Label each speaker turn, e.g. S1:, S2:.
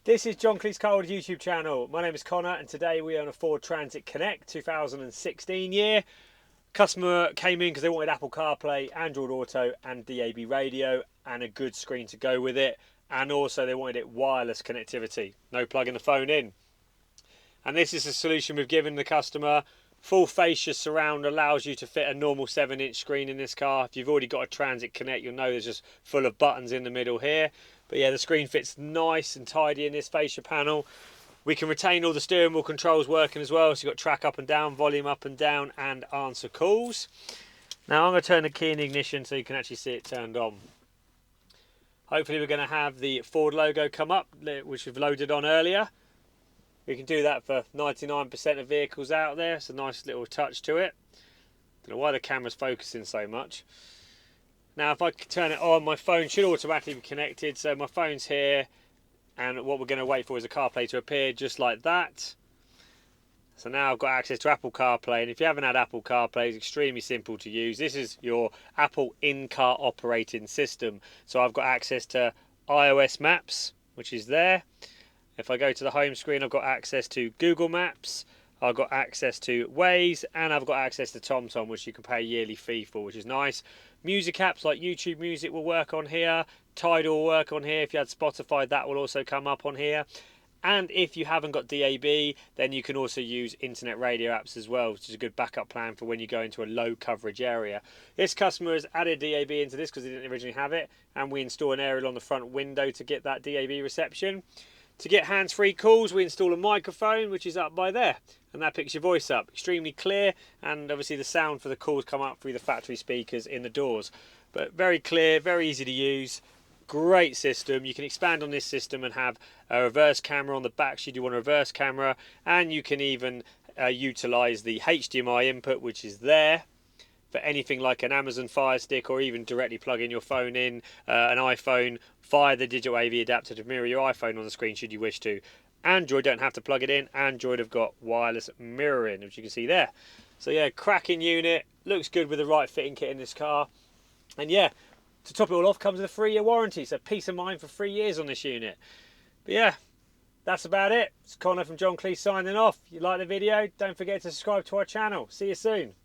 S1: This is John Cleese Carwood YouTube channel. My name is Connor and today we own a Ford Transit Connect 2016 year. Customer came in because they wanted Apple CarPlay, Android Auto and DAB radio and a good screen to go with it, and also they wanted it wireless connectivity, no plugging the phone in. And this is the solution we've given the customer. Full fascia surround allows you to fit a normal 7-inch screen in this car. If you've already got a Transit Connect, you'll know there's just full of buttons in the middle here. But yeah, the screen fits nice and tidy in this fascia panel. We can retain all the steering wheel controls working as well. So you've got track up and down, volume up and down, and answer calls. Now I'm going to turn the key in the ignition so you can actually see it turned on. Hopefully we're going to have the Ford logo come up, which we've loaded on earlier. We can do that for 99% of vehicles out there. It's a nice little touch to it. Don't know why the camera's focusing so much. Now if I turn it on, my phone should automatically be connected. So my phone's here, and what we're going to wait for is a CarPlay to appear just like that. So now I've got access to Apple CarPlay, and if you haven't had Apple CarPlay, it's extremely simple to use. This is your Apple in-car operating system. So I've got access to iOS Maps, which is there. If I go to the home screen, I've got access to Google Maps, I've got access to Waze, and I've got access to TomTom, which you can pay a yearly fee for, which is nice. Music apps like YouTube Music will work on here, Tidal will work on here. If you had Spotify, that will also come up on here. And if you haven't got DAB, then you can also use internet radio apps as well, which is a good backup plan for when you go into a low coverage area. This customer has added DAB into this because they didn't originally have it, and we install an aerial on the front window to get that DAB reception. To get hands-free calls, we install a microphone, which is up by there, and that picks your voice up. Extremely clear, and obviously the sound for the calls come up through the factory speakers in the doors. But very clear, very easy to use. Great system. You can expand on this system and have a reverse camera on the back should you want a reverse camera, and you can even utilize the HDMI input, which is there, for anything like an Amazon Fire Stick, or even directly plug in your phone in, an iPhone via the digital AV adapter to mirror your iPhone on the screen should you wish to. Android don't have to plug it in. Android have got wireless mirroring, which you can see there. So yeah, cracking unit, looks good with the right fitting kit in this car. And yeah, to top it all off, comes with a 3-year warranty, so peace of mind for 3 years on this unit. But yeah, that's about it. It's Connor from John Cleese signing off. If you like the video, don't forget to subscribe to our channel. See you soon.